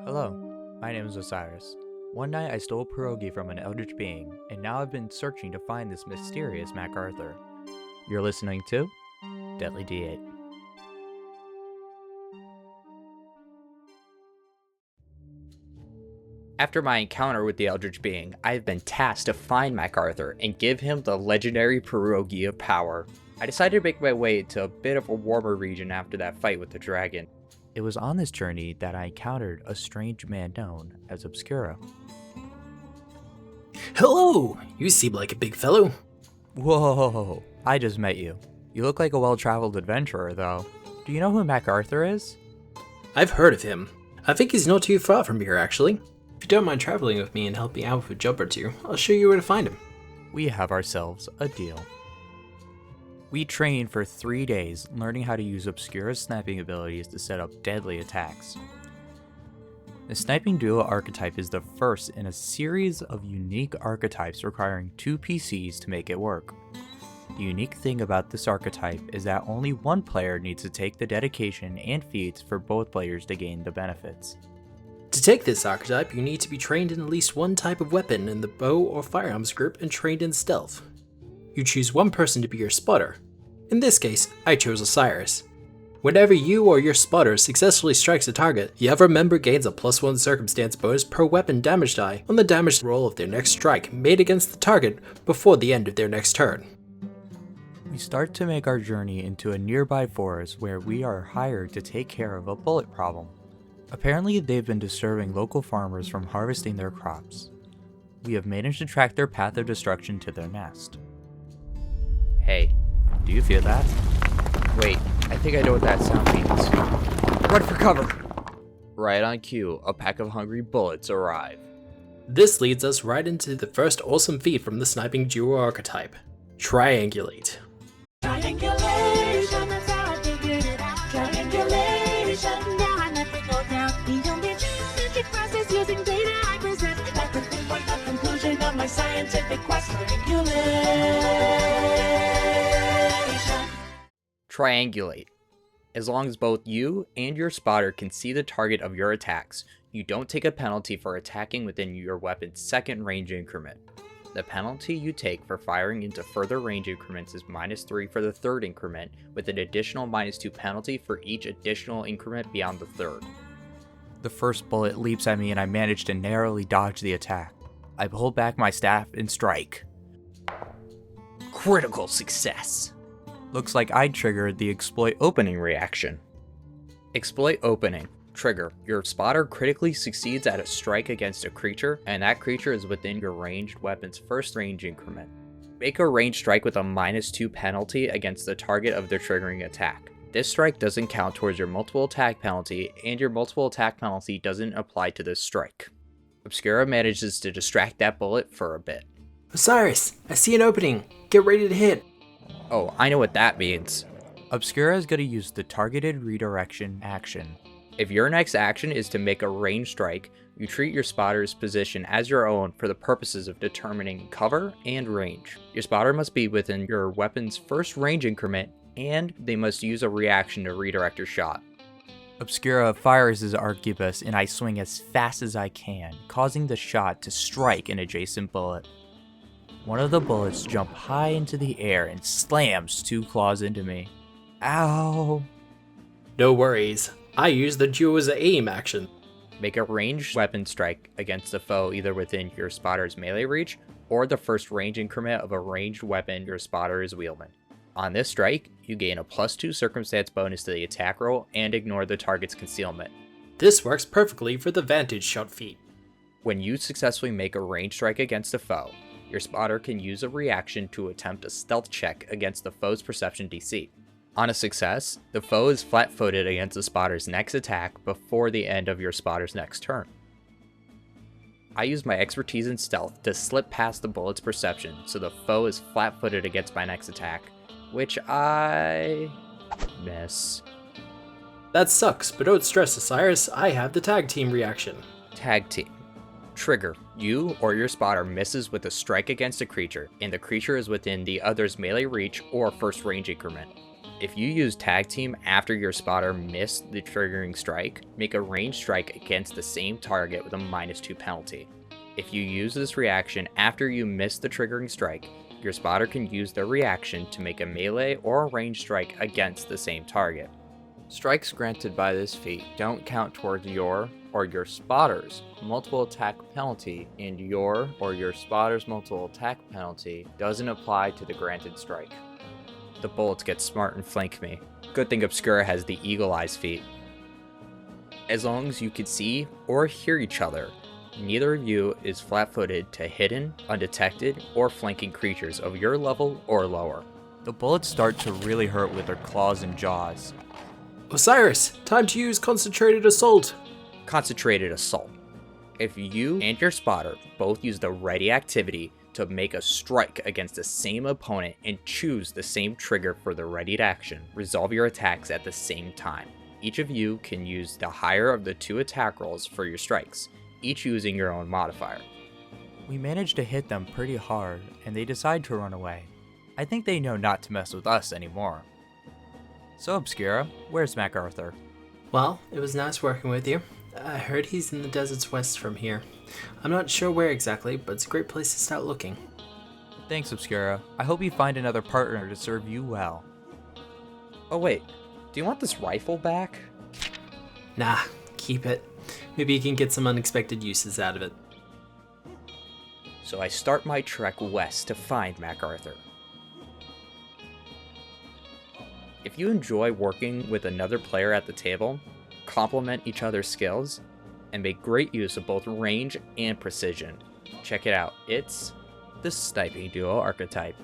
Hello, my name is Osiris. One night I stole a pierogi from an eldritch being, and now I've been searching to find this mysterious MacArthur. You're listening to Deadly D8. After my encounter with the eldritch being, I have been tasked to find MacArthur and give him the legendary pierogi of power. I decided to make my way to a bit of a warmer region after that fight with the dragon. It was on this journey that I encountered a strange man known as Obscura. Hello! You seem like a big fellow. Whoa, I just met you. You look like a well-traveled adventurer, though. Do you know who MacArthur is? I've heard of him. I think he's not too far from here, actually. If you don't mind traveling with me and helping out with a job or two, I'll show you where to find him. We have ourselves a deal. We trained for 3 days, learning how to use Obscura's sniping abilities to set up deadly attacks. The sniping duo archetype is the first in a series of unique archetypes requiring 2 PCs to make it work. The unique thing about this archetype is that only one player needs to take the dedication and feats for both players to gain the benefits. To take this archetype, you need to be trained in at least one type of weapon in the bow or firearms group and trained in stealth. You choose one person to be your spotter. In this case, I chose Osiris. Whenever you or your spotter successfully strikes a target, the other member gains a +1 circumstance bonus per weapon damage die on the damage roll of their next strike made against the target before the end of their next turn. We start to make our journey into a nearby forest where we are hired to take care of a bullet problem. Apparently, they've been disturbing local farmers from harvesting their crops. We have managed to track their path of destruction to their nest. Hey, do you feel that? Wait, I think I know what that sound means. Run for cover! Right on cue, a pack of hungry bullets arrive. This leads us right into the first awesome feat from the sniping duo archetype, Triangulate. Triangulation, that's how I figured it out. Triangulation, now I never go down. The only geometric process using data I present that could pinpoint the conclusion of my scientific quest. Triangulate. As long as both you and your spotter can see the target of your attacks, you don't take a penalty for attacking within your weapon's second range increment. The penalty you take for firing into further range increments is -3 for the third increment, with an additional -2 penalty for each additional increment beyond the third. The first bullet leaps at me and I manage to narrowly dodge the attack. I pull back my staff and strike. Critical success! Looks like I triggered the exploit opening reaction. Exploit opening. Trigger. Your spotter critically succeeds at a strike against a creature, and that creature is within your ranged weapon's first range increment. Make a ranged strike with a -2 penalty against the target of the triggering attack. This strike doesn't count towards your multiple attack penalty, and your multiple attack penalty doesn't apply to this strike. Obscura manages to distract that bullet for a bit. Osiris, I see an opening. Get ready to hit. Oh, I know what that means. Obscura is going to use the targeted redirection action. If your next action is to make a ranged strike, you treat your spotter's position as your own for the purposes of determining cover and range. Your spotter must be within your weapon's first range increment, and they must use a reaction to redirect your shot. Obscura fires his arquebus and I swing as fast as I can, causing the shot to strike an adjacent bullet. One of the bullets jump high into the air and slams 2 claws into me. Ow! No worries. I use the duo's aim action. Make a ranged weapon strike against a foe either within your spotter's melee reach or the first range increment of a ranged weapon your spotter is wielding. On this strike, you gain a +2 circumstance bonus to the attack roll and ignore the target's concealment. This works perfectly for the Vantage Shot feat. When you successfully make a ranged strike against a foe, your spotter can use a reaction to attempt a stealth check against the foe's perception DC. On a success, the foe is flat-footed against the spotter's next attack before the end of your spotter's next turn. I use my expertise in stealth to slip past the bullet's perception so the foe is flat-footed against my next attack, which I miss. That sucks, but don't stress, Osiris. I have the tag team reaction. Tag team. Trigger. You or your spotter misses with a strike against a creature, and the creature is within the other's melee reach or first range increment. If you use tag team after your spotter missed the triggering strike, make a ranged strike against the same target with a -2 penalty. If you use this reaction after you miss the triggering strike, your spotter can use their reaction to make a melee or a ranged strike against the same target. Strikes granted by this feat don't count towards your or your spotter's multiple attack penalty, and your or your spotter's multiple attack penalty doesn't apply to the granted strike. The bullets get smart and flank me. Good thing Obscura has the Eagle Eyes feat. As long as you can see or hear each other, neither of you is flat-footed to hidden, undetected, or flanking creatures of your level or lower. The bullets start to really hurt with their claws and jaws. Osiris, time to use Concentrated Assault. Concentrated Assault. If you and your spotter both use the ready activity to make a strike against the same opponent and choose the same trigger for the readied action, resolve your attacks at the same time. Each of you can use the higher of the 2 attack rolls for your strikes, each using your own modifier. We managed to hit them pretty hard, and they decide to run away. I think they know not to mess with us anymore. So Obscura, where's MacArthur? Well, it was nice working with you. I heard he's in the deserts west from here. I'm not sure where exactly, but it's a great place to start looking. Thanks, Obscura. I hope you find another partner to serve you well. Oh wait, do you want this rifle back? Nah, keep it. Maybe you can get some unexpected uses out of it. So I start my trek west to find MacArthur. If you enjoy working with another player at the table, complement each other's skills, and make great use of both range and precision, check it out. It's the Sniping Duo Archetype.